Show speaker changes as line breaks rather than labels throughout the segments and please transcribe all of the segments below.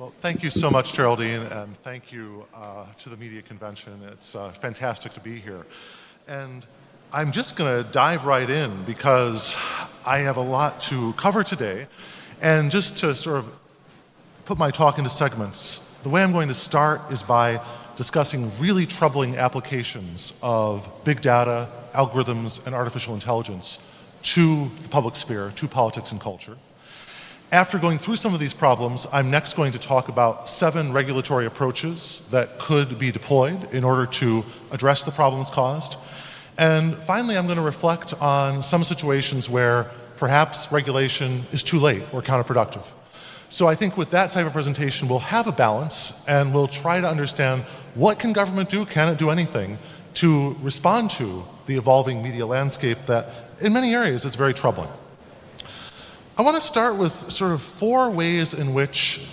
Well, thank you so much, Geraldine, and thank you to the Media Convention. It's fantastic to be here. And I'm just going to dive right in because I have a lot to cover today. And just to sort of put my talk into segments, the way I'm going to start is by discussing really troubling applications of big data, algorithms, and artificial intelligence to the public sphere, to politics and culture. After going through some of these problems, I'm next going to talk about 7 regulatory approaches that could be deployed in order to address the problems caused. And finally, I'm going to reflect on some situations where perhaps regulation is too late or counterproductive. So I think with that type of presentation, we'll have a balance and we'll try to understand what can government do, can it do anything to respond to the evolving media landscape that in many areas is very troubling. I want to start with sort of 4 ways in which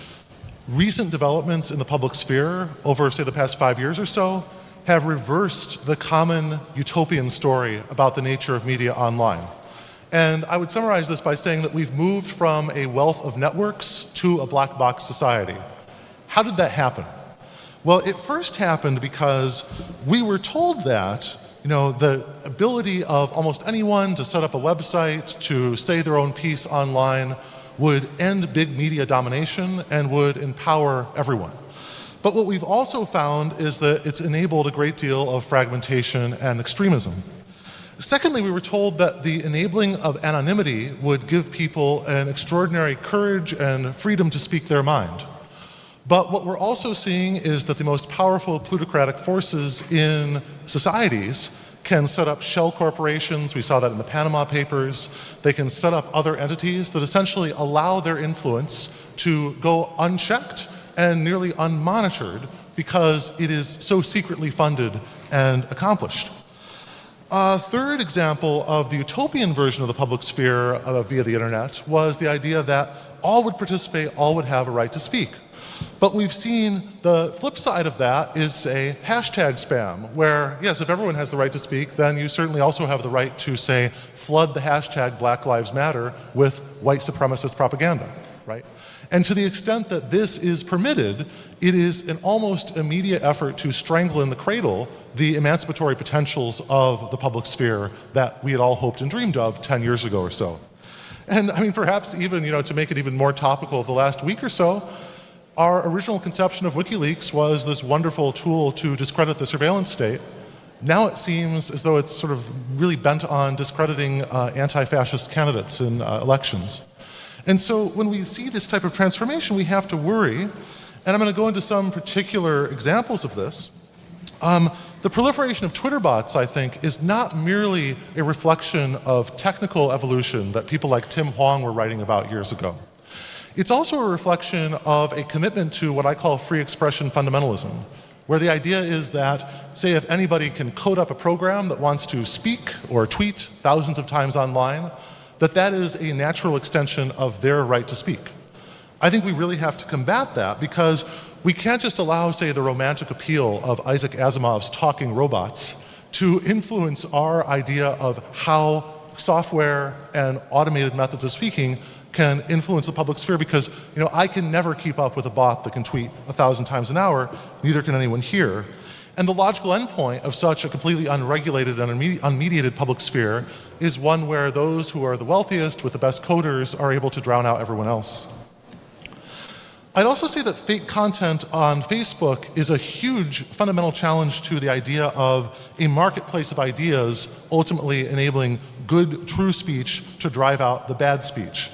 recent developments in the public sphere over, say, the past 5 years or so have reversed the common utopian story about the nature of media online. And I would summarize this by saying that we've moved from a wealth of networks to a black box society. How did that happen? Well, it first happened because we were told that the ability of almost anyone to set up a website, to say their own piece online, would end big media domination and would empower everyone. But what we've also found is that it's enabled a great deal of fragmentation and extremism. Secondly, we were told that the enabling of anonymity would give people an extraordinary courage and freedom to speak their mind. But what we're also seeing is that the most powerful plutocratic forces in societies can set up shell corporations. We saw that in the Panama Papers. They can set up other entities that essentially allow their influence to go unchecked and nearly unmonitored because it is so secretly funded and accomplished. A third example of the utopian version of the public sphere via the internet was the idea that all would participate, all would have a right to speak. But we've seen the flip side of that is, say, hashtag spam, where, yes, if everyone has the right to speak, then you certainly also have the right to, say, flood the hashtag Black Lives Matter with white supremacist propaganda, right? And to the extent that this is permitted, it is an almost immediate effort to strangle in the cradle the emancipatory potentials of the public sphere that we had all hoped and dreamed of 10 years ago or so. And I mean, perhaps even, to make it even more topical of the last week or so, our original conception of WikiLeaks was this wonderful tool to discredit the surveillance state. Now it seems as though it's sort of really bent on discrediting anti-fascist candidates in elections. And so when we see this type of transformation, we have to worry, and I'm going to go into some particular examples of this. The proliferation of Twitter bots, I think, is not merely a reflection of technical evolution that people like Tim Hwang were writing about years ago. It's also a reflection of a commitment to what I call free expression fundamentalism, where the idea is that, say, if anybody can code up a program that wants to speak or tweet thousands of times online, that is a natural extension of their right to speak. I think we really have to combat that because we can't just allow, say, the romantic appeal of Isaac Asimov's talking robots to influence our idea of how software and automated methods of speaking can influence the public sphere because, I can never keep up with a bot that can tweet 1,000 times an hour, neither can anyone here. And the logical endpoint of such a completely unregulated and unmediated public sphere is one where those who are the wealthiest with the best coders are able to drown out everyone else. I'd also say that fake content on Facebook is a huge fundamental challenge to the idea of a marketplace of ideas ultimately enabling good, true speech to drive out the bad speech.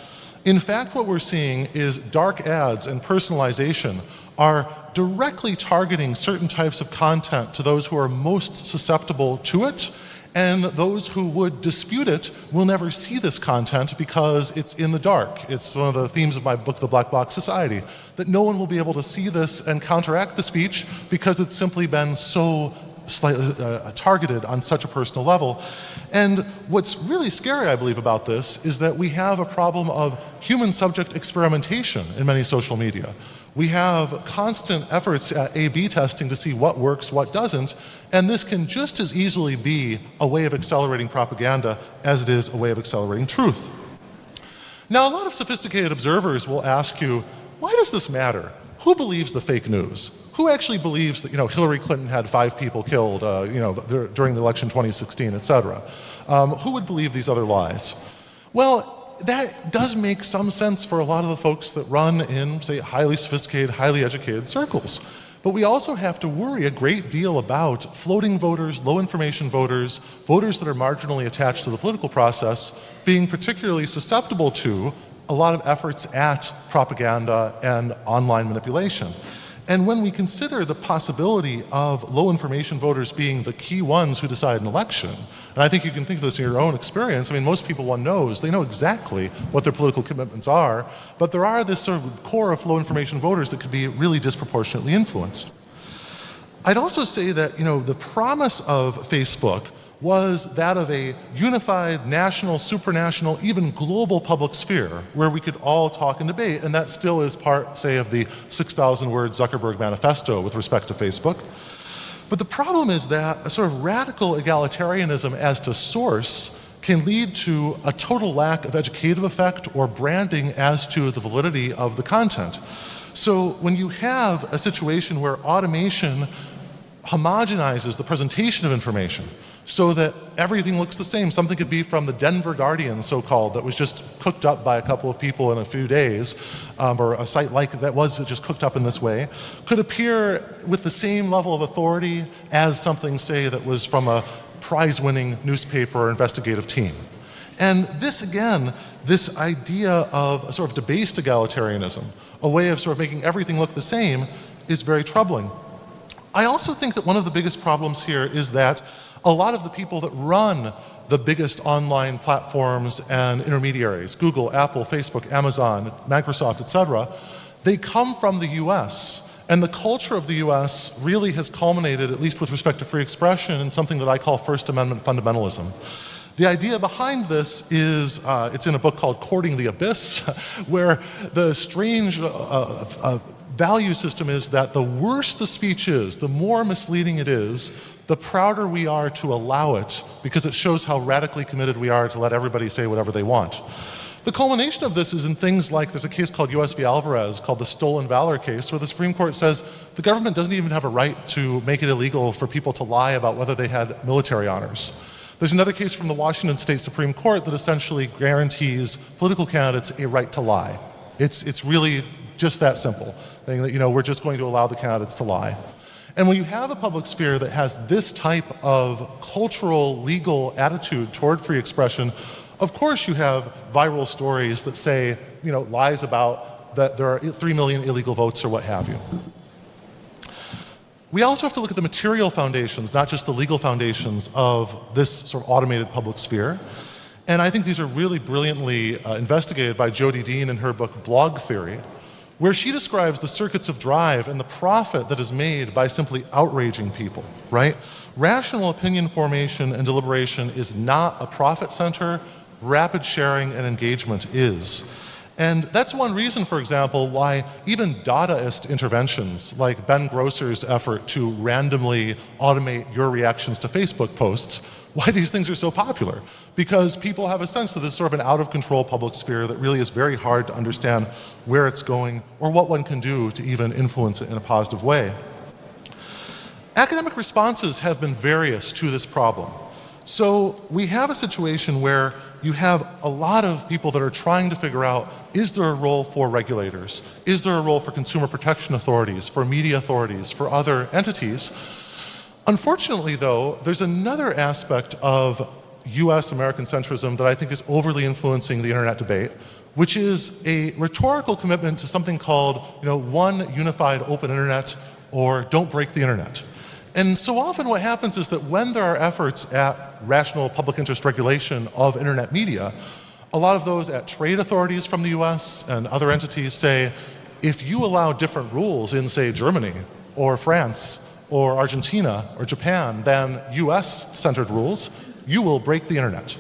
In fact, what we're seeing is dark ads and personalization are directly targeting certain types of content to those who are most susceptible to it, and those who would dispute it will never see this content because it's in the dark. It's one of the themes of my book, The Black Box Society, that no one will be able to see this and counteract the speech because it's simply been so slightly targeted on such a personal level. And what's really scary, I believe, about this is that we have a problem of human subject experimentation in many social media. We have constant efforts at A/B testing to see what works, what doesn't, and this can just as easily be a way of accelerating propaganda as it is a way of accelerating truth. Now, a lot of sophisticated observers will ask you, why does this matter? who believes the fake news? Who actually believes that Hillary Clinton had 5 people killed during the election 2016, et cetera? Who would believe these other lies? Well, that does make some sense for a lot of the folks that run in, say, highly sophisticated, highly educated circles. But we also have to worry a great deal about floating voters, low information voters, voters that are marginally attached to the political process, being particularly susceptible to a lot of efforts at propaganda and online manipulation. And when we consider the possibility of low information voters being the key ones who decide an election, and I think you can think of this in your own experience, I mean, most people one knows, they know exactly what their political commitments are, but there are this sort of core of low information voters that could be really disproportionately influenced. I'd also say that, the promise of Facebook was that of a unified, national, supranational, even global public sphere where we could all talk and debate, and that still is part, say, of the 6,000-word Zuckerberg manifesto with respect to Facebook. But the problem is that a sort of radical egalitarianism as to source can lead to a total lack of educative effect or branding as to the validity of the content. So when you have a situation where automation homogenizes the presentation of information so that everything looks the same. Something could be from the Denver Guardian, so-called, that was just cooked up by a couple of people in a few days, or a site like that was just cooked up in this way, could appear with the same level of authority as something, say, that was from a prize-winning newspaper or investigative team. And this, again, this idea of a sort of debased egalitarianism, a way of sort of making everything look the same, is very troubling. I also think that one of the biggest problems here is that a lot of the people that run the biggest online platforms and intermediaries, Google, Apple, Facebook, Amazon, Microsoft, et cetera, they come from the US. And the culture of the US really has culminated, at least with respect to free expression, in something that I call First Amendment fundamentalism. The idea behind this is, it's in a book called Courting the Abyss, where the strange value system is that the worse the speech is, the more misleading it is, the prouder we are to allow it, because it shows how radically committed we are to let everybody say whatever they want. The culmination of this is in things like, there's a case called US v. Alvarez called the Stolen Valor case, where the Supreme Court says the government doesn't even have a right to make it illegal for people to lie about whether they had military honors. There's another case from the Washington State Supreme Court that essentially guarantees political candidates a right to lie. It's really just that simple, saying that, we're just going to allow the candidates to lie. And when you have a public sphere that has this type of cultural, legal attitude toward free expression, of course you have viral stories that say, lies about that there are 3 million illegal votes or what have you. We also have to look at the material foundations, not just the legal foundations of this sort of automated public sphere. And I think these are really brilliantly investigated by Jodi Dean in her book Blog Theory, where she describes the circuits of drive and the profit that is made by simply outraging people, right? Rational opinion formation and deliberation is not a profit center. Rapid sharing and engagement is. And that's one reason, for example, why even Dadaist interventions, like Ben Grosser's effort to randomly automate your reactions to Facebook posts, why these things are so popular. Because people have a sense that this is sort of an out-of-control public sphere that really is very hard to understand where it's going or what one can do to even influence it in a positive way. Academic responses have been various to this problem. So we have a situation where you have a lot of people that are trying to figure out, is there a role for regulators? Is there a role for consumer protection authorities, for media authorities, for other entities? Unfortunately, though, there's another aspect of US American centrism that I think is overly influencing the internet debate, which is a rhetorical commitment to something called, one unified open internet, or don't break the internet. And so often what happens is that when there are efforts at rational public interest regulation of internet media, a lot of those at trade authorities from the US and other entities say, if you allow different rules in, say, Germany or France or Argentina or Japan than US-centered rules, you will break the internet.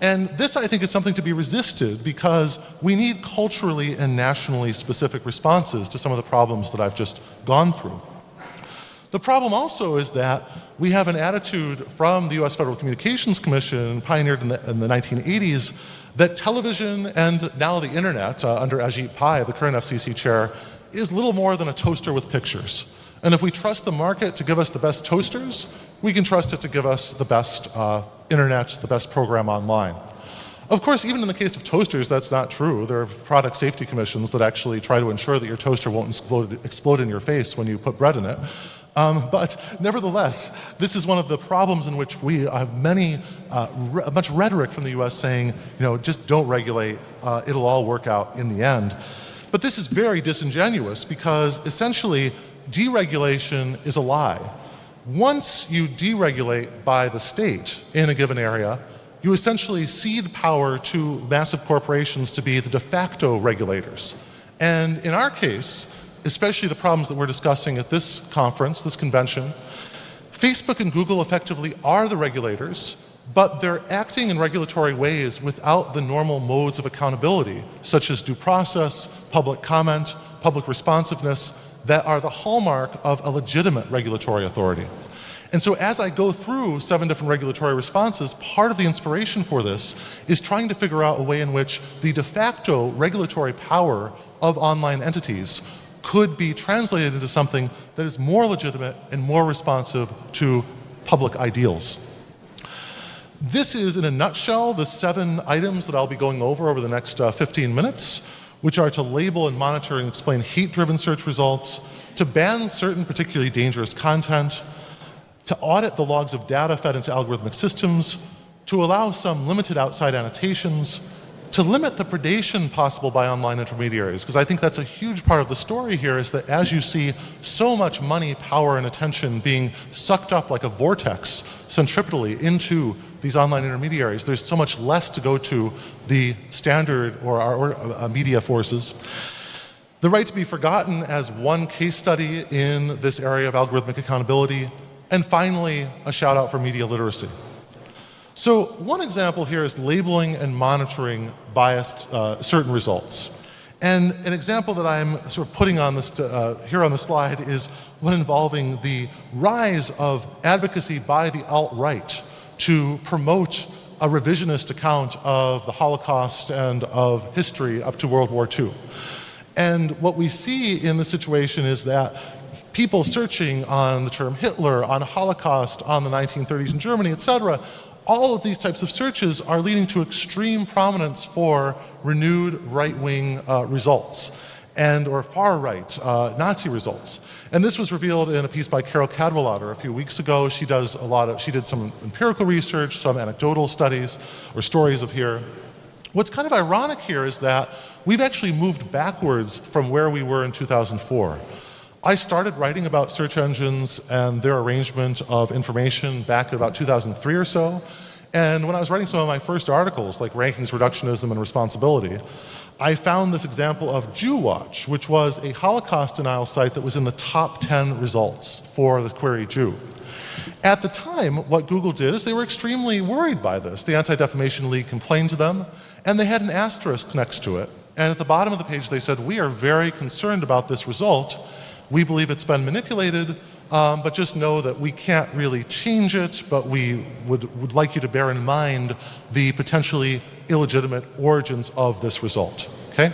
And this, I think, is something to be resisted because we need culturally and nationally specific responses to some of the problems that I've just gone through. The problem also is that we have an attitude from the US Federal Communications Commission, pioneered in the 1980s, that television and now the internet, under Ajit Pai, the current FCC chair, is little more than a toaster with pictures. And if we trust the market to give us the best toasters, we can trust it to give us the best internet, the best program online. Of course, even in the case of toasters, that's not true. There are product safety commissions that actually try to ensure that your toaster won't explode in your face when you put bread in it. But nevertheless, this is one of the problems in which we have much rhetoric from the US saying, just don't regulate, it'll all work out in the end. But this is very disingenuous because essentially deregulation is a lie. Once you deregulate by the state in a given area, you essentially cede power to massive corporations to be the de facto regulators. And in our case, especially the problems that we're discussing at this conference, this convention, Facebook and Google effectively are the regulators, but they're acting in regulatory ways without the normal modes of accountability, such as due process, public comment, public responsiveness, that are the hallmark of a legitimate regulatory authority. And so as I go through 7 different regulatory responses, part of the inspiration for this is trying to figure out a way in which the de facto regulatory power of online entities could be translated into something that is more legitimate and more responsive to public ideals. This is, in a nutshell, the 7 items that I'll be going over the next 15 minutes, which are to label and monitor and explain hate-driven search results, to ban certain particularly dangerous content, to audit the logs of data fed into algorithmic systems, to allow some limited outside annotations, to limit the predation possible by online intermediaries, because I think that's a huge part of the story here, is that as you see so much money, power, and attention being sucked up like a vortex centripetally into these online intermediaries, there's so much less to go to the standard or our media forces. The right to be forgotten as one case study in this area of algorithmic accountability, and finally, a shout out for media literacy. So one example here is labeling and monitoring biased certain results. And an example that I'm sort of putting on this here on the slide is one involving the rise of advocacy by the alt-right to promote a revisionist account of the Holocaust and of history up to World War II. And what we see in this situation is that people searching on the term Hitler, on Holocaust, on the 1930s in Germany, etc., all of these types of searches are leading to extreme prominence for renewed right-wing results or far-right Nazi results. And this was revealed in a piece by Carol Cadwallader a few weeks ago. She did some empirical research, some anecdotal studies or stories of here. What's kind of ironic here is that we've actually moved backwards from where we were in 2004. I started writing about search engines and their arrangement of information back in about 2003 or so. And when I was writing some of my first articles, like Rankings, Reductionism, and Responsibility, I found this example of JewWatch, which was a Holocaust denial site that was in the top 10 results for the query Jew. At the time, what Google did is they were extremely worried by this. The Anti-Defamation League complained to them, and they had an asterisk next to it. And at the bottom of the page, they said, "We are very concerned about this result. We believe it's been manipulated, but just know that we can't really change it, but we would like you to bear in mind the potentially illegitimate origins of this result." Okay?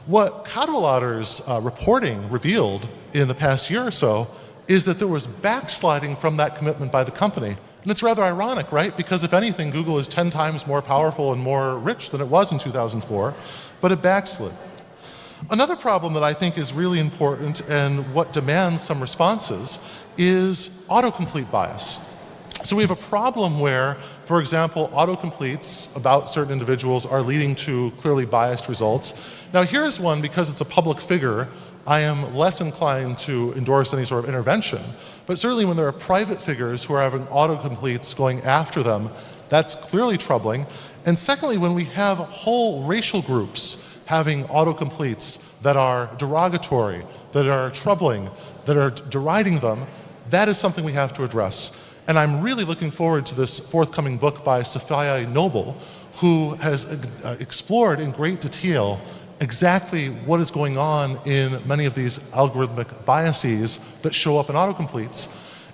What Cadwallader's reporting revealed in the past year or so is that there was backsliding from that commitment by the company. And it's rather ironic, right? Because if anything, Google is 10 times more powerful and more rich than it was in 2004, but it backslid. Another problem that I think is really important and what demands some responses is autocomplete bias. So we have a problem where, for example, autocompletes about certain individuals are leading to clearly biased results. Now here's one, because it's a public figure, I am less inclined to endorse any sort of intervention. But certainly when there are private figures who are having autocompletes going after them, that's clearly troubling. And secondly, when we have whole racial groups having autocompletes that are derogatory, that are troubling, that are deriding them, that is something we have to address. And I'm really looking forward to this forthcoming book by Sophia Noble, who has explored in great detail exactly what is going on in many of these algorithmic biases that show up in autocompletes,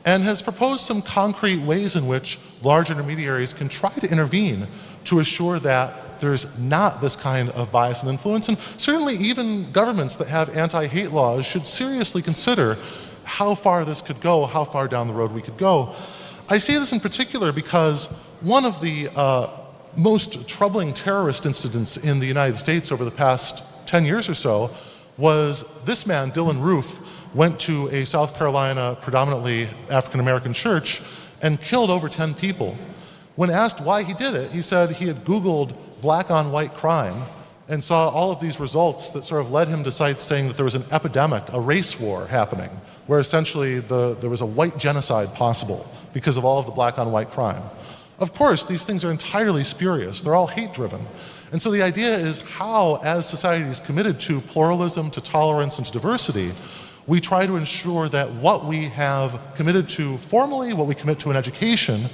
and has proposed some concrete ways in which large intermediaries can try to intervene to assure that there's not this kind of bias and influence. And certainly even governments that have anti-hate laws should seriously consider how far this could go, how far down the road we could go. I say this in particular because one of the most troubling terrorist incidents in the United States over the past 10 years or so was this man, Dylan Roof, went to a South Carolina predominantly African-American church and killed over 10 people. When asked why he did it, he said he had Googled black on white crime and saw all of these results that sort of led him to sites saying that there was an epidemic, a race war happening, where essentially there was a white genocide possible because of all of the black on white crime. Of course, these things are entirely spurious. They're all hate-driven. And so the idea is how, as society is committed to pluralism, to tolerance, and to diversity, we try to ensure that what we have committed to formally, what we commit to in education,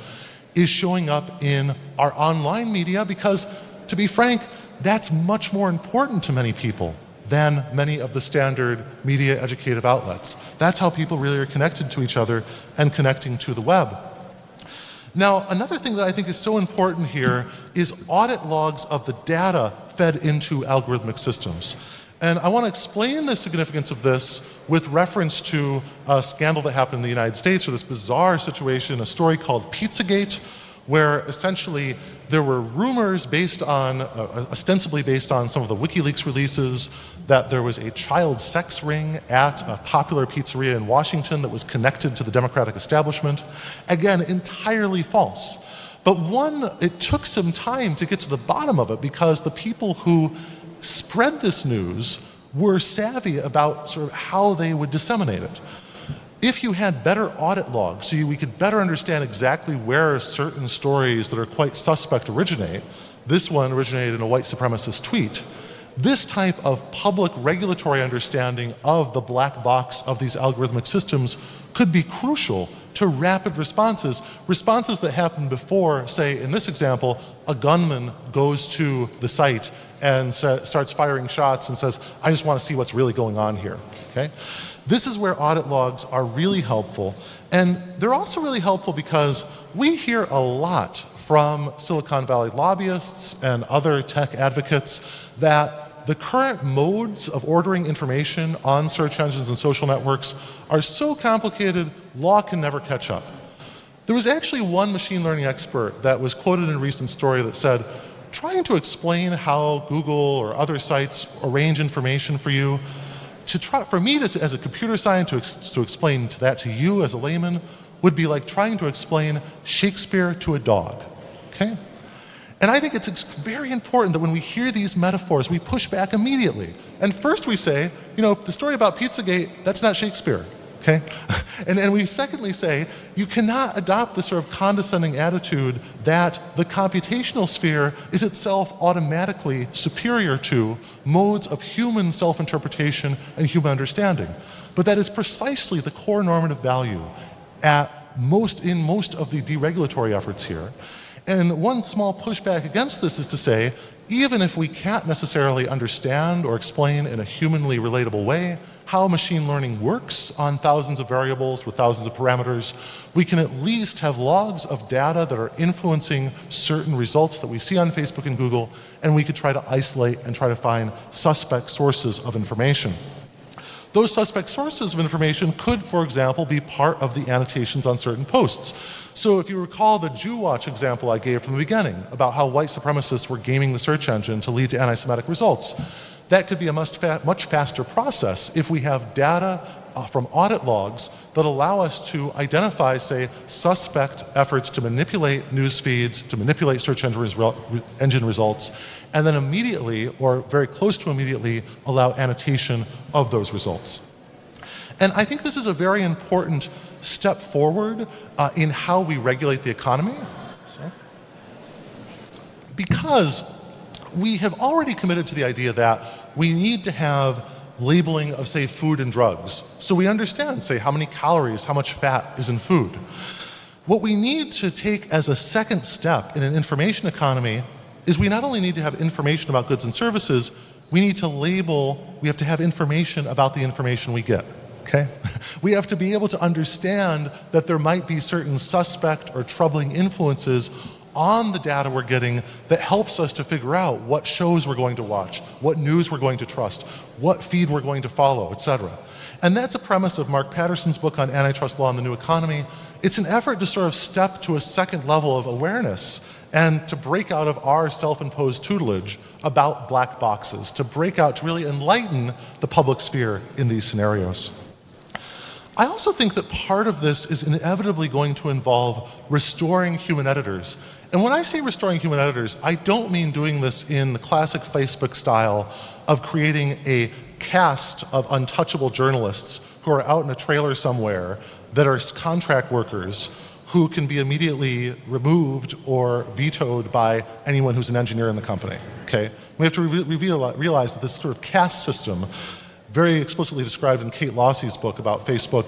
is showing up in our online media because, to be frank, that's much more important to many people than many of the standard media educative outlets. That's how people really are connected to each other and connecting to the web. Now, another thing that I think is so important here is audit logs of the data fed into algorithmic systems. And I want to explain the significance of this with reference to a scandal that happened in the United States, or this bizarre situation, a story called Pizzagate, where essentially there were rumors based on, ostensibly based on some of the WikiLeaks releases, that there was a child sex ring at a popular pizzeria in Washington that was connected to the Democratic establishment. Again, entirely false. But it took some time to get to the bottom of it because the people who spread this news were savvy about sort of how they would disseminate it. If you had better audit logs, so we could better understand exactly where certain stories that are quite suspect originate, this one originated in a white supremacist tweet, this type of public regulatory understanding of the black box of these algorithmic systems could be crucial to rapid responses that happen before, say, in this example, a gunman goes to the site and starts firing shots and says, I just want to see what's really going on here, okay? This is where audit logs are really helpful. And they're also really helpful because we hear a lot from Silicon Valley lobbyists and other tech advocates that the current modes of ordering information on search engines and social networks are so complicated, law can never catch up. There was actually one machine learning expert that was quoted in a recent story that said, trying to explain how Google or other sites arrange information for you, for me as a computer scientist to explain that to you as a layman would be like trying to explain Shakespeare to a dog, okay? And I think it's very important that when we hear these metaphors, we push back immediately. And first we say, the story about Pizzagate, that's not Shakespeare, okay? And we secondly say, you cannot adopt the sort of condescending attitude that the computational sphere is itself automatically superior to modes of human self-interpretation and human understanding. But that is precisely the core normative value in most of the deregulatory efforts here. And one small pushback against this is to say, even if we can't necessarily understand or explain in a humanly relatable way how machine learning works on thousands of variables with thousands of parameters, we can at least have logs of data that are influencing certain results that we see on Facebook and Google, and we could try to isolate and try to find suspect sources of information. Those suspect sources of information could, for example, be part of the annotations on certain posts. So if you recall the Jew Watch example I gave from the beginning about how white supremacists were gaming the search engine to lead to anti-Semitic results, that could be a much faster process if we have data from audit logs that allow us to identify, say, suspect efforts to manipulate news feeds, to manipulate search engine results, and then immediately, or very close to immediately, allow annotation of those results. And I think this is a very important step forward in how we regulate the economy, because we have already committed to the idea that we need to have labeling of, say, food and drugs. So we understand, say, how many calories, how much fat is in food. What we need to take as a second step in an information economy is we not only need to have information about goods and services, we need to label, we have to have information about the information we get, okay? We have to be able to understand that there might be certain suspect or troubling influences on the data we're getting that helps us to figure out what shows we're going to watch, what news we're going to trust, what feed we're going to follow, etc. And that's a premise of Mark Patterson's book on antitrust law and the new economy. It's an effort to sort of step to a second level of awareness and to break out of our self-imposed tutelage about black boxes, to break out, to really enlighten the public sphere in these scenarios. I also think that part of this is inevitably going to involve restoring human editors. And when I say restoring human editors, I don't mean doing this in the classic Facebook style of creating a caste of untouchable journalists who are out in a trailer somewhere that are contract workers who can be immediately removed or vetoed by anyone who's an engineer in the company, okay? We have to realize that this sort of caste system, very explicitly described in Kate Lossey's book about Facebook,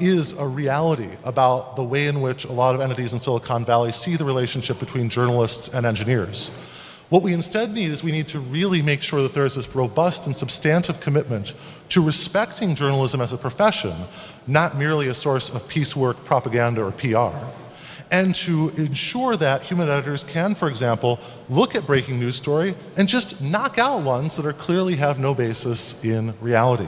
is a reality about the way in which a lot of entities in Silicon Valley see the relationship between journalists and engineers. What we instead need is we need to really make sure that there is this robust and substantive commitment to respecting journalism as a profession, not merely a source of piecework, propaganda, or PR, and to ensure that human editors can, for example, look at breaking news story and just knock out ones that are clearly have no basis in reality.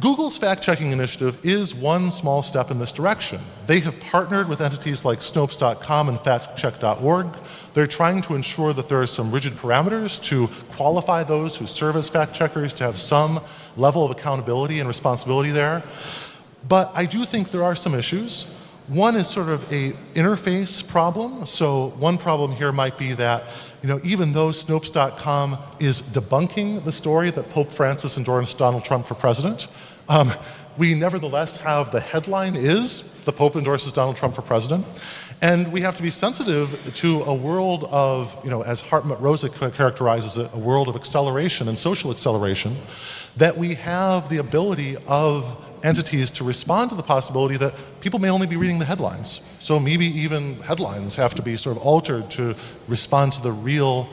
Google's fact-checking initiative is one small step in this direction. They have partnered with entities like Snopes.com and factcheck.org. They're trying to ensure that there are some rigid parameters to qualify those who serve as fact-checkers to have some level of accountability and responsibility there. But I do think there are some issues. One is sort of a interface problem. So one problem here might be that, even though Snopes.com is debunking the story that Pope Francis endorsed Donald Trump for president, we nevertheless have the headline is the Pope endorses Donald Trump for president. And we have to be sensitive to a world of, as Hartmut Rosa characterizes it, a world of acceleration and social acceleration, that we have the ability of entities to respond to the possibility that people may only be reading the headlines. So maybe even headlines have to be sort of altered to respond to the real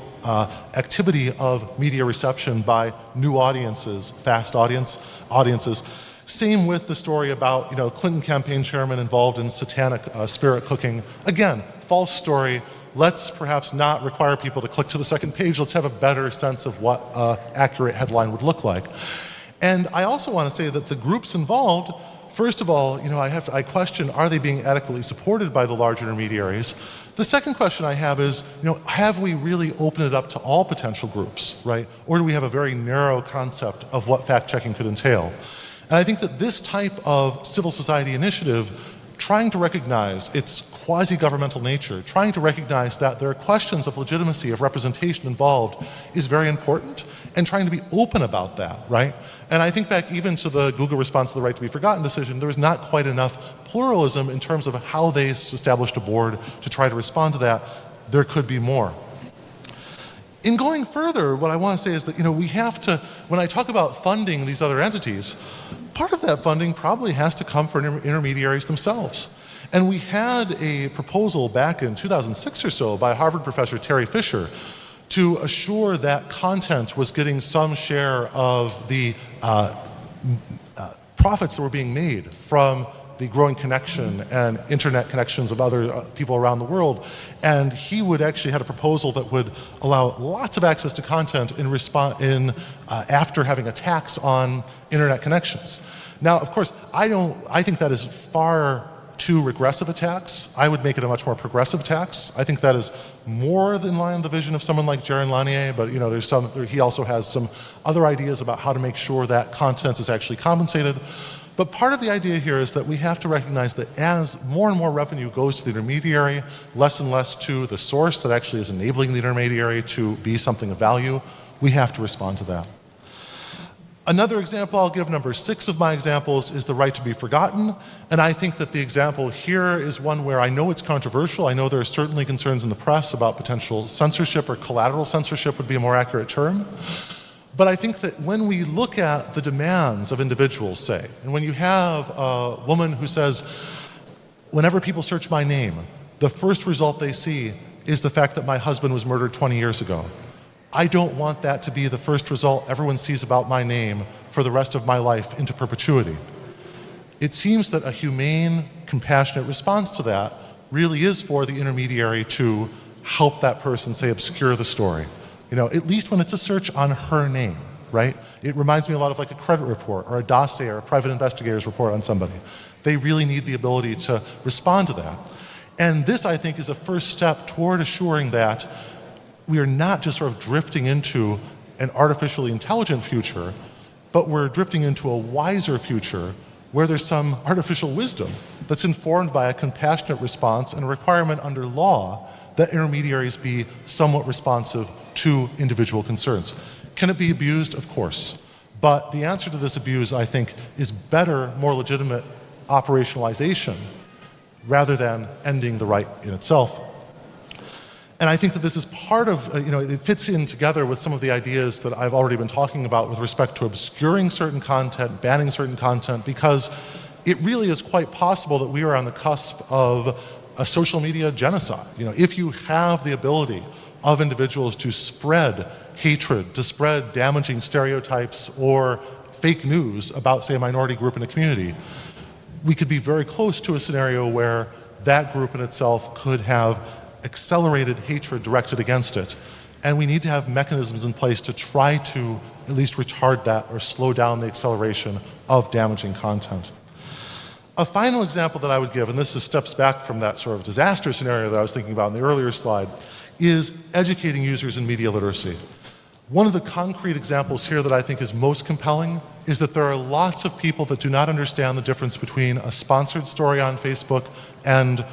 activity of media reception by new audiences, fast audiences. Same with the story about, Clinton campaign chairman involved in satanic spirit cooking. Again, false story. Let's perhaps not require people to click to the second page. Let's have a better sense of what an accurate headline would look like. And I also want to say that the groups involved, first of all, I question, are they being adequately supported by the large intermediaries? The second question I have is, have we really opened it up to all potential groups, right? Or do we have a very narrow concept of what fact-checking could entail? And I think that this type of civil society initiative, trying to recognize its quasi-governmental nature, trying to recognize that there are questions of legitimacy, of representation involved, is very important, and trying to be open about that, right? And I think back even to the Google response to the right to be forgotten decision, there was not quite enough pluralism in terms of how they established a board to try to respond to that. There could be more. In going further, what I want to say is that, we have to, when I talk about funding these other entities, part of that funding probably has to come from intermediaries themselves. And we had a proposal back in 2006 or so by Harvard professor Terry Fisher to assure that content was getting some share of the profits that were being made from the growing connection and internet connections of other people around the world. And he would actually had a proposal that would allow lots of access to content after having a tax on internet connections. Now, of course, I think that is far too regressive a tax. I would make it a much more progressive tax. I think that is more than line of the vision of someone like Jaron Lanier, but he also has some other ideas about how to make sure that content is actually compensated. But part of the idea here is that we have to recognize that as more and more revenue goes to the intermediary, less and less to the source that actually is enabling the intermediary to be something of value, we have to respond to that. Another example I'll give, number 6 of my examples, is the right to be forgotten. And I think that the example here is one where I know it's controversial. I know there are certainly concerns in the press about potential censorship, or collateral censorship would be a more accurate term. But I think that when we look at the demands of individuals, say, and when you have a woman who says, whenever people search my name, the first result they see is the fact that my husband was murdered 20 years ago. I don't want that to be the first result everyone sees about my name for the rest of my life into perpetuity. It seems that a humane, compassionate response to that really is for the intermediary to help that person, say, obscure the story. At least when it's a search on her name, right? It reminds me a lot of like a credit report or a dossier or a private investigator's report on somebody. They really need the ability to respond to that. And this, I think, is a first step toward assuring that we are not just sort of drifting into an artificially intelligent future, but we're drifting into a wiser future where there's some artificial wisdom that's informed by a compassionate response and a requirement under law that intermediaries be somewhat responsive to individual concerns. Can it be abused? Of course. But the answer to this abuse, I think, is better, more legitimate operationalization rather than ending the right in itself. And I think that this is part of, it fits in together with some of the ideas that I've already been talking about with respect to obscuring certain content, banning certain content, because it really is quite possible that we are on the cusp of a social media genocide. If you have the ability of individuals to spread hatred, to spread damaging stereotypes or fake news about, say, a minority group in a community, we could be very close to a scenario where that group in itself could have accelerated hatred directed against it. And we need to have mechanisms in place to try to at least retard that or slow down the acceleration of damaging content. A final example that I would give, and this is steps back from that sort of disaster scenario that I was thinking about in the earlier slide, is educating users in media literacy. One of the concrete examples here that I think is most compelling is that there are lots of people that do not understand the difference between a sponsored story on Facebook and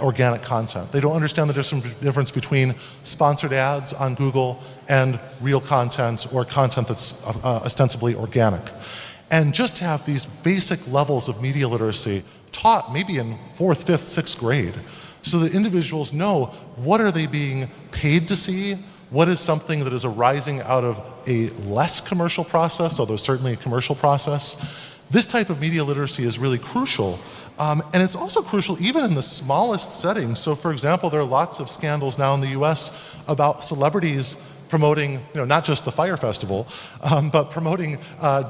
organic content. They don't understand the difference between sponsored ads on Google and real content or content that's ostensibly organic. And just to have these basic levels of media literacy taught maybe in 4th, 5th, 6th grade so that individuals know what are they being paid to see, what is something that is arising out of a less commercial process, although certainly a commercial process. This type of media literacy is really crucial. And it's also crucial even in the smallest settings. So for example, there are lots of scandals now in the US about celebrities promoting, not just the Fire Festival, but promoting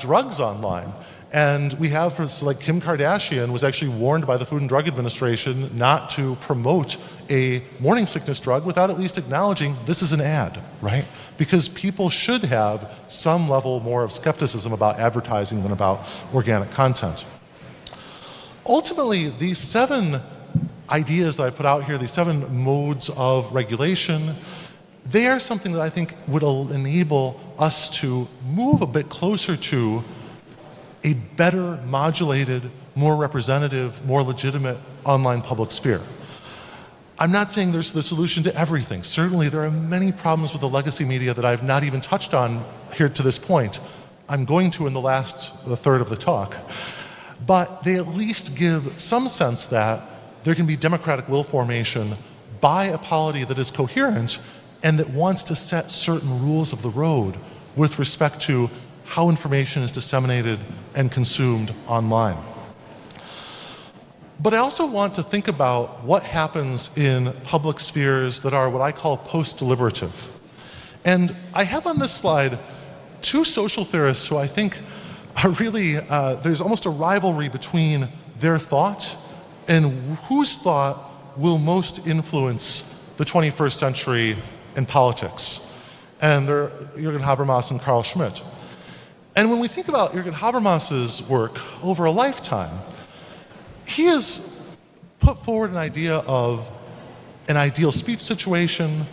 drugs online. And we have, like Kim Kardashian was actually warned by the Food and Drug Administration not to promote a morning sickness drug without at least acknowledging this is an ad, right? Because people should have some level more of skepticism about advertising than about organic content. Ultimately, these 7 ideas that I put out here, these 7 modes of regulation, they are something that I think would enable us to move a bit closer to a better modulated, more representative, more legitimate online public sphere. I'm not saying there's the solution to everything. Certainly there are many problems with the legacy media that I've not even touched on here to this point. I'm going to in the third of the talk. But they at least give some sense that there can be democratic will formation by a polity that is coherent and that wants to set certain rules of the road with respect to how information is disseminated and consumed online. But I also want to think about what happens in public spheres that are what I call post-deliberative. And I have on this slide 2 social theorists who I think are really, there's almost a rivalry between their thought and whose thought will most influence the 21st century in politics. And they're Jürgen Habermas and Carl Schmitt. And when we think about Jürgen Habermas's work over a lifetime, he has put forward an idea of an ideal speech situation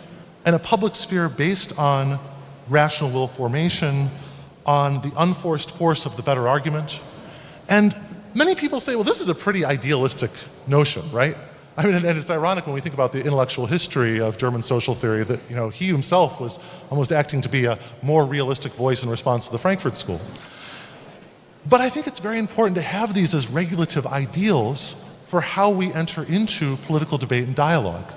and a public sphere based on rational will formation, on the unforced force of the better argument. And many people say, well, this is a pretty idealistic notion, right? I mean, and it's ironic when we think about the intellectual history of German social theory that, he himself was almost acting to be a more realistic voice in response to the Frankfurt School. But I think it's very important to have these as regulative ideals for how we enter into political debate and dialogue.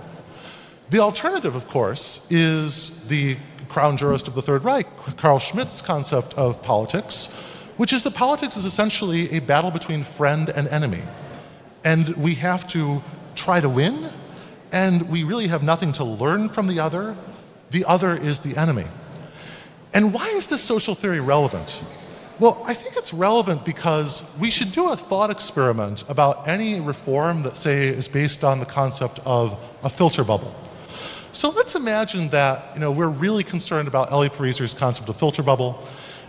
The alternative, of course, is the crown jurist of the Third Reich, Carl Schmitt's concept of politics, which is that politics is essentially a battle between friend and enemy. And we have to try to win, and we really have nothing to learn from the other. The other is the enemy. And why is this social theory relevant? Well, I think it's relevant because we should do a thought experiment about any reform that, say, is based on the concept of a filter bubble. So let's imagine that we're really concerned about Elie Pariser's concept of filter bubble,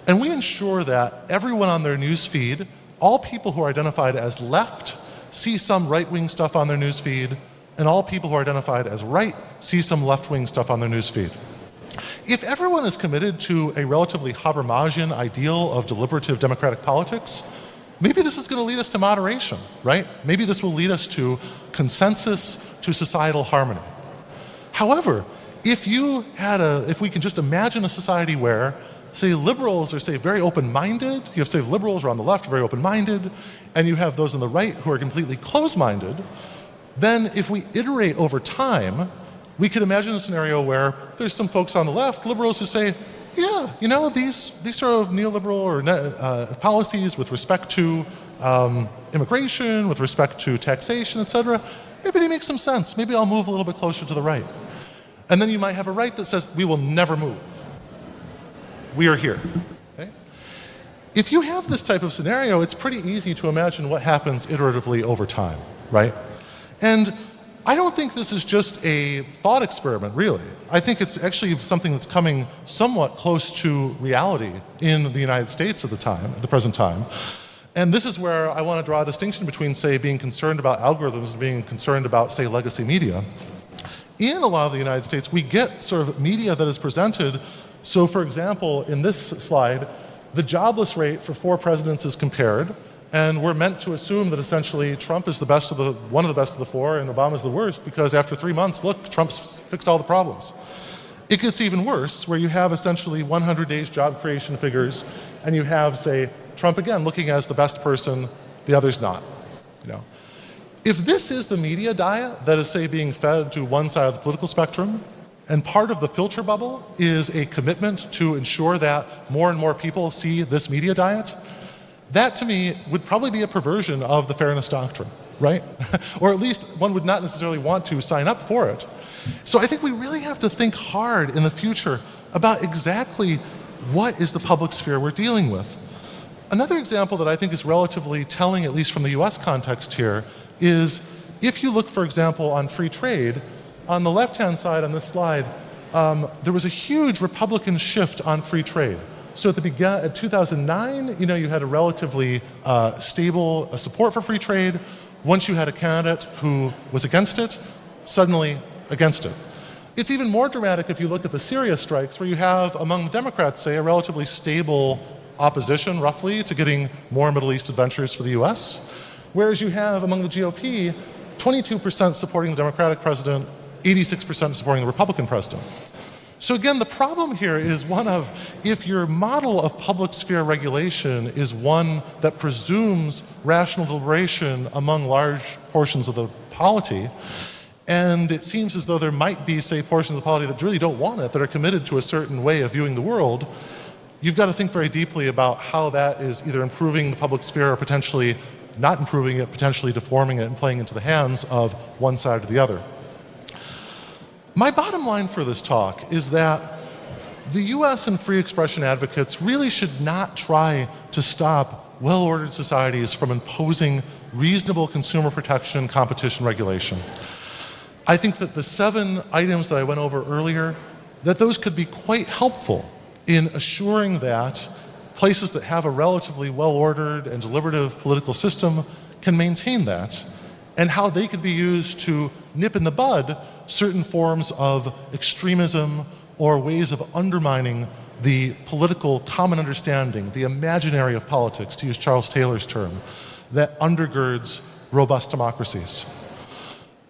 and we ensure that everyone on their news feed, all people who are identified as left, see some right-wing stuff on their news feed, and all people who are identified as right see some left-wing stuff on their news feed. If everyone is committed to a relatively Habermasian ideal of deliberative democratic politics, maybe this is going to lead us to moderation, right? Maybe this will lead us to consensus, to societal harmony. However, if we can just imagine a society where, say, liberals are, say, very open-minded, you have, say, liberals are on the left, very open-minded, and you have those on the right who are completely closed-minded, then if we iterate over time, we could imagine a scenario where there's some folks on the left, liberals, who say, yeah, these sort of neoliberal or policies with respect to immigration, with respect to taxation, etc., maybe they make some sense. Maybe I'll move a little bit closer to the right. And then you might have a right that says, we will never move. We are here. Okay? If you have this type of scenario, it's pretty easy to imagine what happens iteratively over time, right? And I don't think this is just a thought experiment, really. I think it's actually something that's coming somewhat close to reality in the United States at the present time. And this is where I want to draw a distinction between, say, being concerned about algorithms and being concerned about, say, legacy media. In a lot of the United States, we get sort of media that is presented. So, for example, in this slide, the jobless rate for 4 presidents is compared. And we're meant to assume that essentially Trump is one of the best of the 4 and Obama's the worst because after 3 months, look, Trump's fixed all the problems. It gets even worse where you have essentially 100 days job creation figures and you have, say, Trump again looking as the best person, the others not. If this is the media diet that is, say, being fed to one side of the political spectrum, and part of the filter bubble is a commitment to ensure that more and more people see this media diet, that, to me, would probably be a perversion of the fairness doctrine, right? Or at least one would not necessarily want to sign up for it. So I think we really have to think hard in the future about exactly what is the public sphere we're dealing with. Another example that I think is relatively telling, at least from the US context here, is if you look, for example, on free trade, on the left-hand side on this slide, there was a huge Republican shift on free trade. So at 2009, you had a relatively stable support for free trade. Once you had a candidate who was against it, suddenly against it. It's even more dramatic if you look at the Syria strikes, where you have, among the Democrats, say, a relatively stable opposition, roughly, to getting more Middle East adventures for the US. Whereas you have, among the GOP, 22% supporting the Democratic president, 86% supporting the Republican president. So again, the problem here is one of, if your model of public sphere regulation is one that presumes rational deliberation among large portions of the polity, and it seems as though there might be, say, portions of the polity that really don't want it, that are committed to a certain way of viewing the world, you've got to think very deeply about how that is either improving the public sphere or potentially not improving it, potentially deforming it and playing into the hands of one side or the other. My bottom line for this talk is that the US and free expression advocates really should not try to stop well-ordered societies from imposing reasonable consumer protection and competition regulation. I think that the 7 items that I went over earlier, that those could be quite helpful in assuring that places that have a relatively well-ordered and deliberative political system can maintain that, and how they could be used to nip in the bud certain forms of extremism or ways of undermining the political common understanding, the imaginary of politics, to use Charles Taylor's term, that undergirds robust democracies.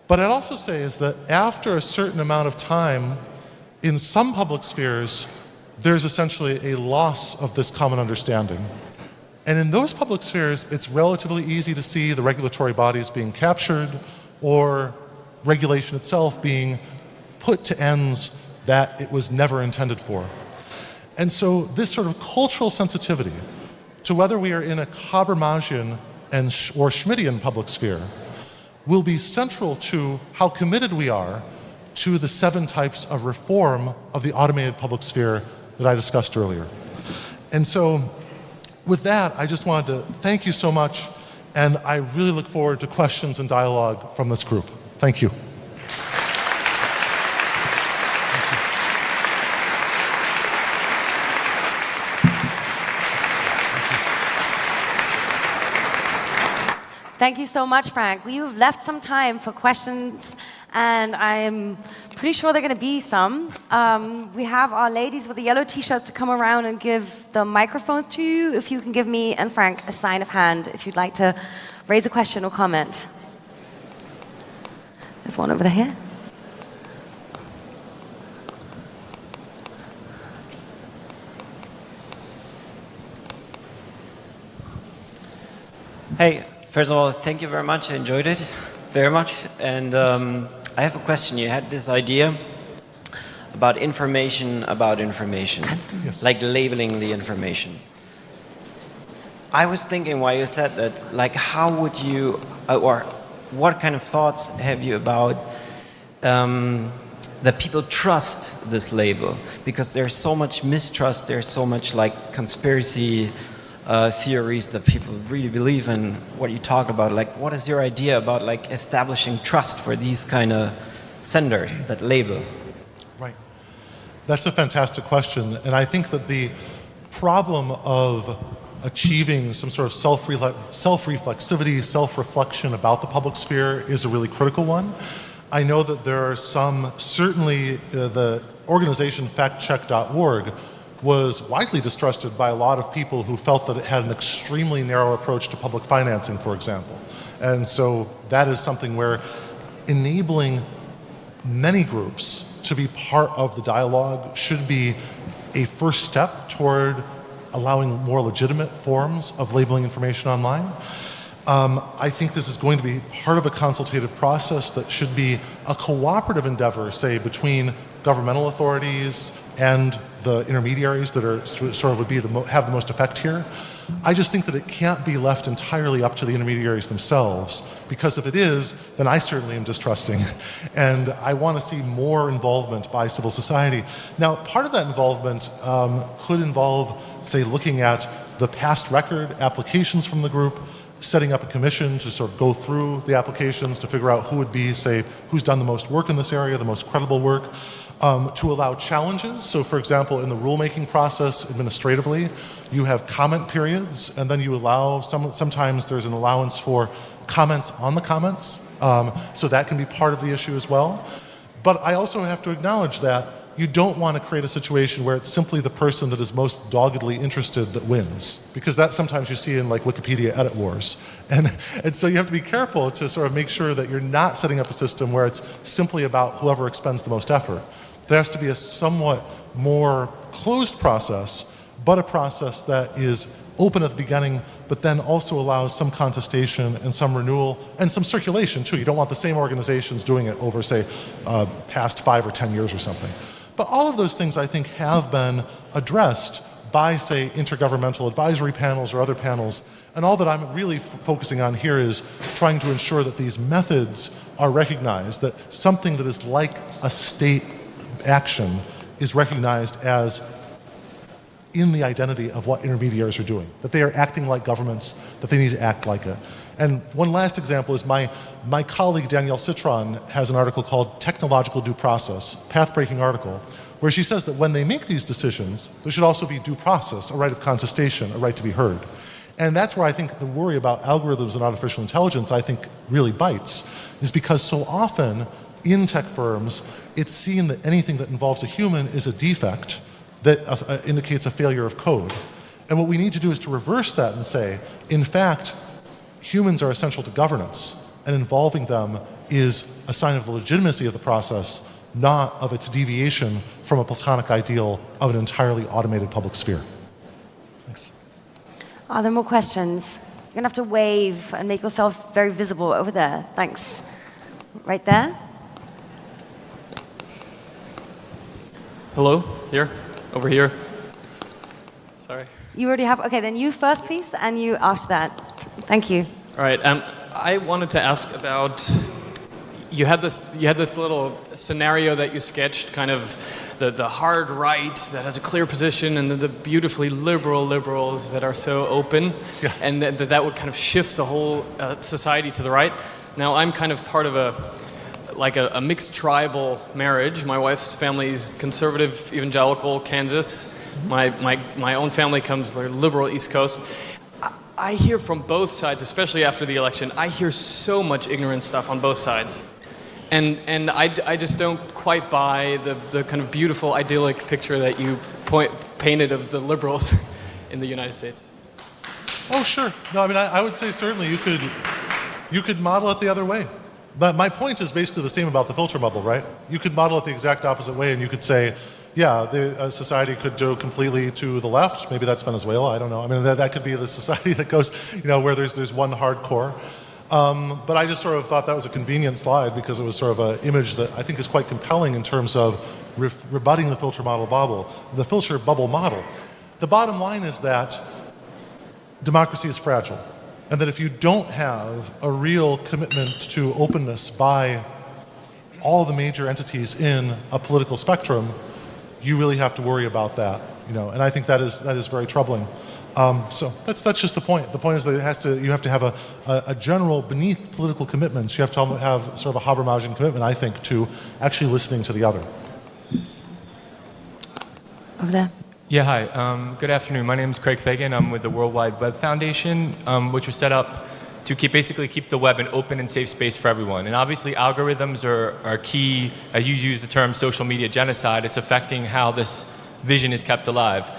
But I'd also say is that after a certain amount of time, in some public spheres, there's essentially a loss of this common understanding. And in those public spheres, it's relatively easy to see the regulatory bodies being captured or regulation itself being put to ends that it was never intended for. And so this sort of cultural sensitivity to whether we are in a Habermasian or Schmittian public sphere will be central to how committed we are to the 7 types of reform of the automated public sphere that I discussed earlier. And so with that, I just wanted to thank you so much, and I really look forward to questions and dialogue from this group. Thank you.
Thank you so much, Frank. We've left some time for questions, and I'm pretty sure there are going to be some. We have our ladies with the yellow t-shirts to come around and give the microphones to you. If you can give me and Frank a sign of hand if you'd like to raise a question or comment. There's one over there.
Hey, first of all, thank you very much. I enjoyed it very much. And I have a question. You had this idea about information,
Yes.
like labeling the information. I was thinking while you said that, like, how would you, or what kind of thoughts have you about that people trust this label? Because there's so much mistrust, there's so much like conspiracy theories that people really believe in. What you talk about, like, what is your idea about like establishing trust for these kind of senders that label?
Right. That's a fantastic question, and I think that the problem of achieving some sort of self-reflexivity, self-reflection about the public sphere is a really critical one. I know that there are some, certainly the organization factcheck.org was widely distrusted by a lot of people who felt that it had an extremely narrow approach to public financing, for example. And so that is something where enabling many groups to be part of the dialogue should be a first step toward allowing more legitimate forms of labeling information online. I think this is going to be part of a consultative process that should be a cooperative endeavor, say, between governmental authorities and the intermediaries that are sort of would be have the most effect here. I just think that it can't be left entirely up to the intermediaries themselves, because if it is, then I certainly am distrusting, and I want to see more involvement by civil society. Now, part of that involvement could involve, say, looking at the past record applications from the group, setting up a commission to sort of go through the applications to figure out who would be, say, who's done the most work in this area, the most credible work. To allow challenges. So for example, in the rulemaking process administratively, you have comment periods, and then you allow, sometimes there's an allowance for comments on the comments. So that can be part of the issue as well. But I also have to acknowledge that you don't want to create a situation where it's simply the person that is most doggedly interested that wins, because that sometimes you see in like Wikipedia edit wars. And so you have to be careful to sort of make sure that you're not setting up a system where it's simply about whoever expends the most effort. There has to be a somewhat more closed process, but a process that is open at the beginning, but then also allows some contestation and some renewal and some circulation too. You don't want the same organizations doing it over, say, past 5 or 10 years or something. But all of those things, I think, have been addressed by, say, intergovernmental advisory panels or other panels. And all that I'm really focusing on here is trying to ensure that these methods are recognized, that something that is like a state action is recognized as in the identity of what intermediaries are doing, that they are acting like governments, that they need to act like it. And one last example is my colleague Danielle Citron has an article called Technological Due Process, path-breaking article, where she says that when they make these decisions, there should also be due process, a right of contestation, a right to be heard. And that's where I think the worry about algorithms and artificial intelligence, I think, really bites, is because so often in tech firms, it's seen that anything that involves a human is a defect that indicates a failure of code. And what we need to do is to reverse that and say, in fact, humans are essential to governance, and involving them is a sign of the legitimacy of the process, not of its deviation from a platonic ideal of an entirely automated public sphere. Thanks.
Are there more questions? You're going to have to wave and make yourself very visible over there. Thanks. Right there.
Hello? Here? Over here? Sorry.
You already have, okay, then you first, please, and you after that. Thank you.
All right. I wanted to ask about, you had this little scenario that you sketched, kind of the hard right that has a clear position, and the beautifully liberal liberals that are so open, and that would kind of shift the whole society to the right. Now I'm kind of part of a mixed tribal marriage. My wife's family is conservative, evangelical, Kansas. My own family comes the liberal East Coast. I hear from both sides, especially after the election, I hear so much ignorant stuff on both sides. And I just don't quite buy the kind of beautiful, idyllic picture that you painted of the liberals in the United States.
Oh, sure. No, I mean, I would say certainly you could model it the other way. But my point is basically the same about the filter bubble, right? You could model it the exact opposite way, and you could say, yeah, the society could go completely to the left. Maybe that's Venezuela. I don't know. I mean, that could be the society that goes, where there's one hardcore. But I just sort of thought that was a convenient slide because it was sort of an image that I think is quite compelling in terms of rebutting the filter bubble model. The bottom line is that democracy is fragile, and that if you don't have a real commitment to openness by all the major entities in a political spectrum, you really have to worry about that, and I think that is very troubling. So that's just the point. The point is that you have to have a general, beneath political commitments, you have to have sort of a Habermasian commitment, I think, to actually listening to the other.
Over there.
Yeah, hi. Good afternoon. My name is Craig Fagan. I'm with the World Wide Web Foundation, which was set up to basically keep the web an open and safe space for everyone. And obviously algorithms are key. As you use the term social media genocide, it's affecting how this vision is kept alive.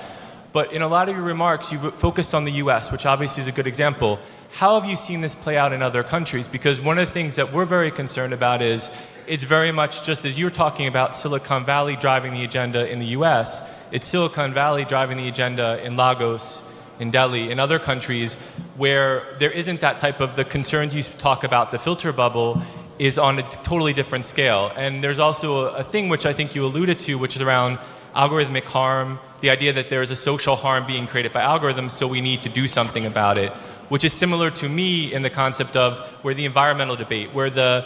But in a lot of your remarks, you focused on the US, which obviously is a good example. How have you seen this play out in other countries? Because one of the things that we're very concerned about is it's very much just as you're talking about Silicon Valley driving the agenda in the US, it's Silicon Valley driving the agenda in Lagos, in Delhi, in other countries where there isn't that type of, the concerns you talk about, the filter bubble, is on a totally different scale. And there's also a thing which I think you alluded to, which is around algorithmic harm, the idea that there is a social harm being created by algorithms, so we need to do something about it, which is similar to me in the concept of where the environmental debate, where the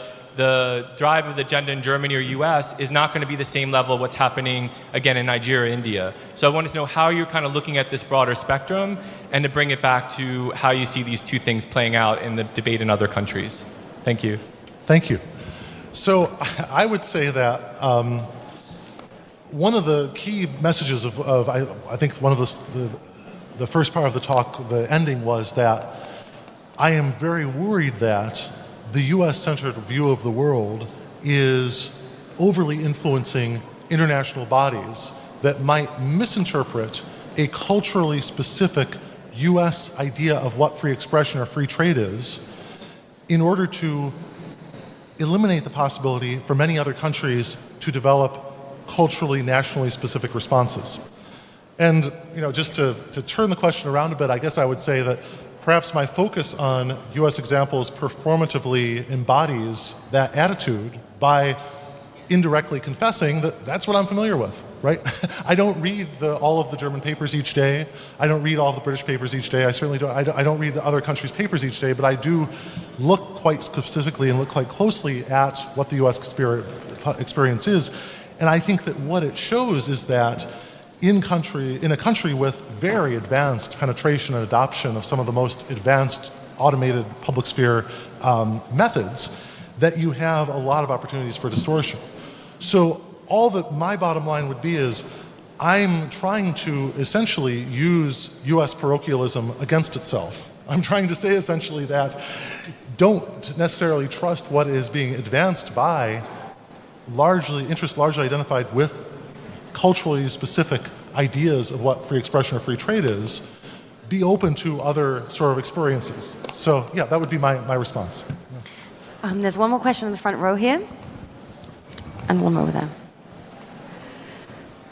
drive of the agenda in Germany or US is not going to be the same level of what's happening, again, in Nigeria or India. So I wanted to know how you're kind of looking at this broader spectrum and to bring it back to how you see these two things playing out in the debate in other countries. Thank you.
Thank you. So I would say that one of the key messages of I think one of the first part of the talk, the ending, was that I am very worried that the US-centered view of the world is overly influencing international bodies that might misinterpret a culturally specific US idea of what free expression or free trade is in order to eliminate the possibility for many other countries to develop culturally, nationally specific responses. And just to turn the question around a bit, I guess I would say that perhaps my focus on US examples performatively embodies that attitude by indirectly confessing that that's what I'm familiar with, right? I don't read all of the German papers each day. I don't read all of the British papers each day. I certainly don't. I don't read the other countries' papers each day, but I do look quite specifically and look quite closely at what the US experience is. And I think that what it shows is that in a country with very advanced penetration and adoption of some of the most advanced automated public sphere methods, that you have a lot of opportunities for distortion. So all that my bottom line would be is I'm trying to essentially use US parochialism against itself. I'm trying to say essentially that don't necessarily trust what is being advanced by interests largely identified with culturally specific ideas of what free expression or free trade is. Be open to other sort of experiences. So yeah, that would be my response.
There's one more question in the front row here, and one more over there.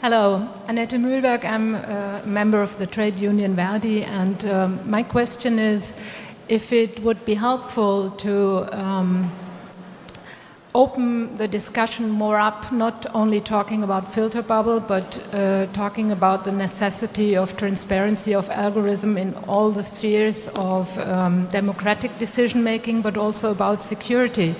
Hello, Annette Mühlberg. I'm a member of the trade union Verdi, and my question is if it would be helpful to open the discussion more up, not only talking about filter bubble, but talking about the necessity of transparency of algorithm in all the spheres of democratic decision making, but also about security.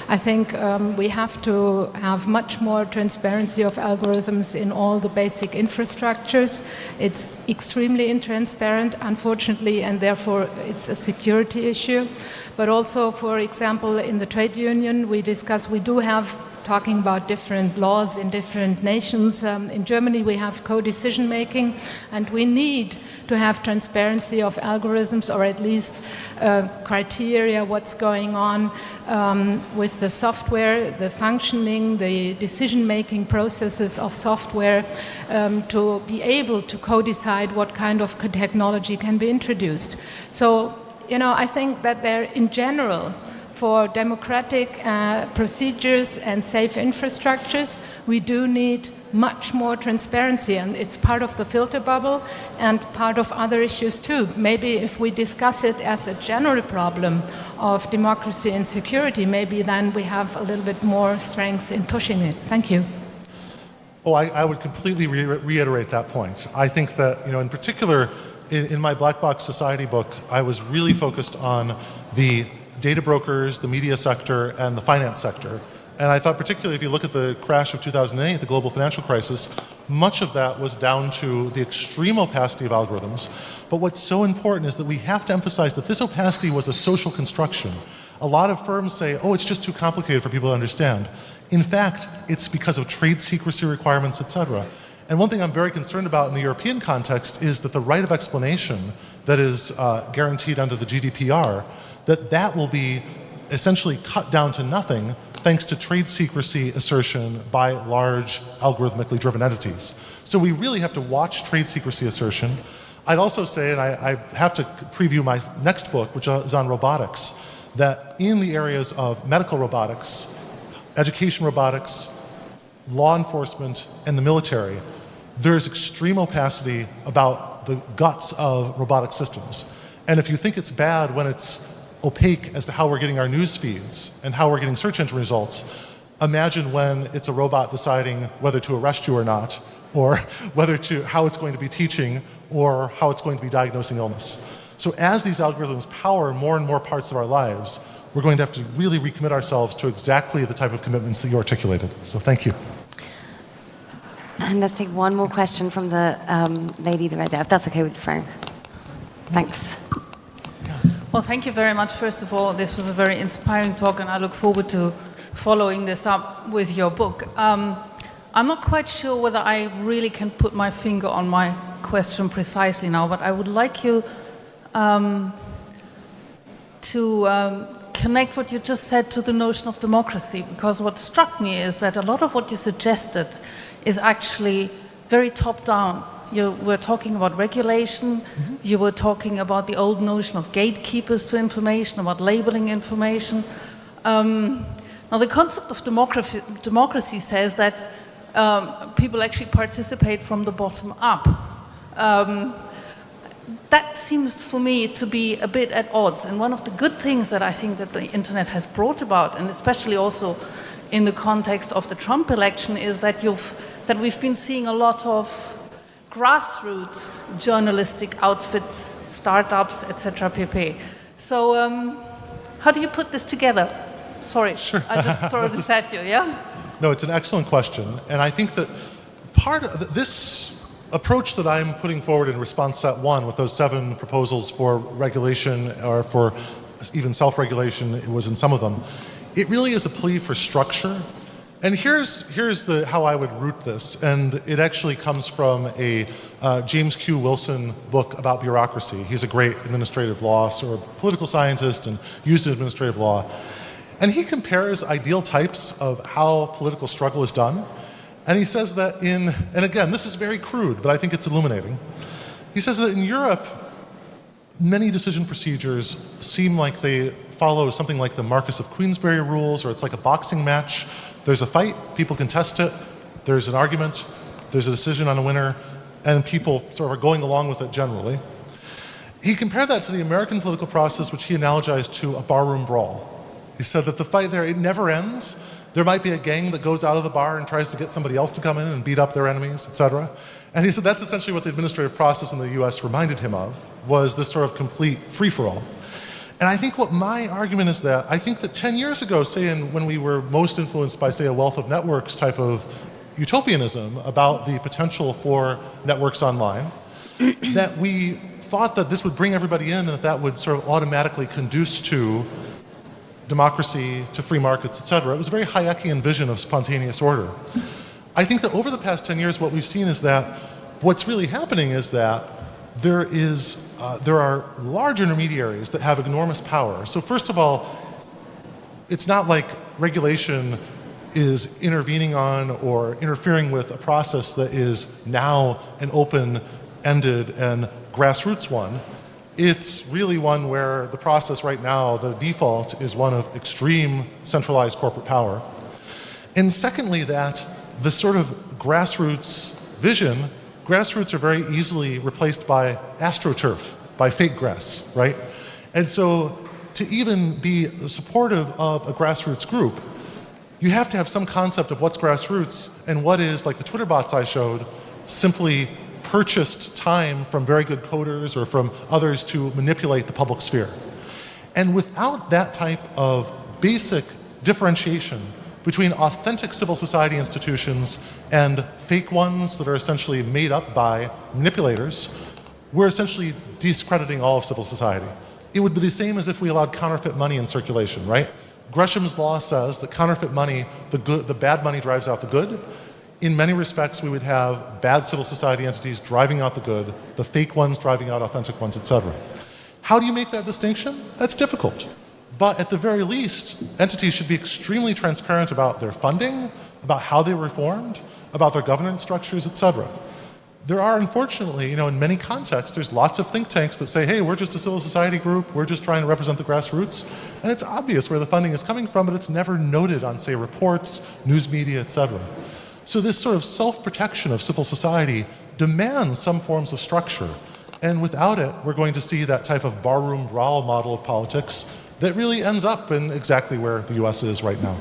I think we have to have much more transparency of algorithms in all the basic infrastructures. It's extremely intransparent, unfortunately, and therefore it's a security issue. But also, for example, in the trade union, we do have, talking about different laws in different nations. In Germany, we have co-decision making, and we need to have transparency of algorithms, or at least criteria, what's going on with the software, the functioning, the decision-making processes of software, to be able to co-decide what kind of technology can be introduced. So, I think that there, in general, for democratic procedures and safe infrastructures, we do need much more transparency, and it's part of the filter bubble and part of other issues too. Maybe if we discuss it as a general problem of democracy and security, maybe then we have a little bit more strength in pushing it. Thank you.
Oh, I would completely reiterate that point. I think that, in particular, in my Black Box Society book, I was really focused on the data brokers, the media sector, and the finance sector. And I thought particularly if you look at the crash of 2008, the global financial crisis, much of that was down to the extreme opacity of algorithms. But what's so important is that we have to emphasize that this opacity was a social construction. A lot of firms say, oh, it's just too complicated for people to understand. In fact, it's because of trade secrecy requirements, etc. And one thing I'm very concerned about in the European context is that the right of explanation that is guaranteed under the GDPR, that will be essentially cut down to nothing thanks to trade secrecy assertion by large algorithmically driven entities. So we really have to watch trade secrecy assertion. I'd also say, and I have to preview my next book, which is on robotics, that in the areas of medical robotics, education robotics, law enforcement, and the military, there's extreme opacity about the guts of robotic systems. And if you think it's bad when it's opaque as to how we're getting our news feeds and how we're getting search engine results, imagine when it's a robot deciding whether to arrest you or not, or how it's going to be teaching, or how it's going to be diagnosing illness. So as these algorithms power more and more parts of our lives, we're going to have to really recommit ourselves to exactly the type of commitments that you articulated. So thank you.
And let's take one more question from the lady right there, if that's okay with you, Frank. Thanks.
Well, thank you very much. First of all, this was a very inspiring talk, and I look forward to following this up with your book. I'm not quite sure whether I really can put my finger on my question precisely now, but I would like you to connect what you just said to the notion of democracy, because what struck me is that a lot of what you suggested is actually very top-down. You were talking about regulation, you were talking about the old notion of gatekeepers to information, about labeling information. Now the concept of democracy says that people actually participate from the bottom up. That seems for me to be a bit at odds. And one of the good things that I think that the internet has brought about, and especially also in the context of the Trump election, is that we've been seeing a lot of grassroots journalistic outfits, startups, etc. pp. So how do you put this together? Sorry, sure. I just throw this at you, yeah?
No, it's an excellent question. And I think that part of this approach that I'm putting forward in response set 1 with those 7 proposals for regulation or for even self-regulation, it was in some of them, it really is a plea for structure. And here's how I would root this, and it actually comes from a James Q. Wilson book about bureaucracy. He's a great administrative law, or political scientist, and used in administrative law. And he compares ideal types of how political struggle is done. And he says that and again, this is very crude, but I think it's illuminating. He says that in Europe, many decision procedures seem like they follow something like the Marquess of Queensberry rules, or it's like a boxing match. There's a fight, people contest it, there's an argument, there's a decision on a winner, and people sort of are going along with it generally. He compared that to the American political process, which he analogized to a barroom brawl. He said that the fight there, it never ends, There might be a gang that goes out of the bar and tries to get somebody else to come in and beat up their enemies, et cetera. And he said that's essentially what the administrative process in the US reminded him of, was this sort of complete free-for-all. And I think what my argument is that I think that 10 years ago, say when we were most influenced by, say, a wealth of networks type of utopianism about the potential for networks online, that we thought that this would bring everybody in and that would sort of automatically conduce to democracy, to free markets, et cetera. It was a very Hayekian vision of spontaneous order. I think that over the past 10 years, what we've seen is that what's really happening is that there are large intermediaries that have enormous power. So first of all, it's not like regulation is intervening on or interfering with a process that is now an open-ended and grassroots one. It's really one where the process right now, the default, is one of extreme centralized corporate power. And secondly, that the sort of grassroots vision, grassroots are very easily replaced by astroturf, by fake grass, right? And so to even be supportive of a grassroots group, you have to have some concept of what's grassroots and what is, like the Twitter bots I showed, simply purchased time from very good coders or from others to manipulate the public sphere. And without that type of basic differentiation between authentic civil society institutions and fake ones that are essentially made up by manipulators, we're essentially discrediting all of civil society. It would be the same as if we allowed counterfeit money in circulation, right? Gresham's law says that counterfeit money, the bad money drives out the good. In many respects, we would have bad civil society entities driving out the good, the fake ones driving out authentic ones, et cetera. How do you make that distinction? That's difficult. But at the very least, entities should be extremely transparent about their funding, about how they were formed, about their governance structures, et cetera. There are, unfortunately, in many contexts, there's lots of think tanks that say, hey, we're just a civil society group, we're just trying to represent the grassroots. And it's obvious where the funding is coming from, but it's never noted on, say, reports, news media, et cetera. So this sort of self-protection of civil society demands some forms of structure. And without it, we're going to see that type of barroom brawl model of politics that really ends up in exactly where the US is right now.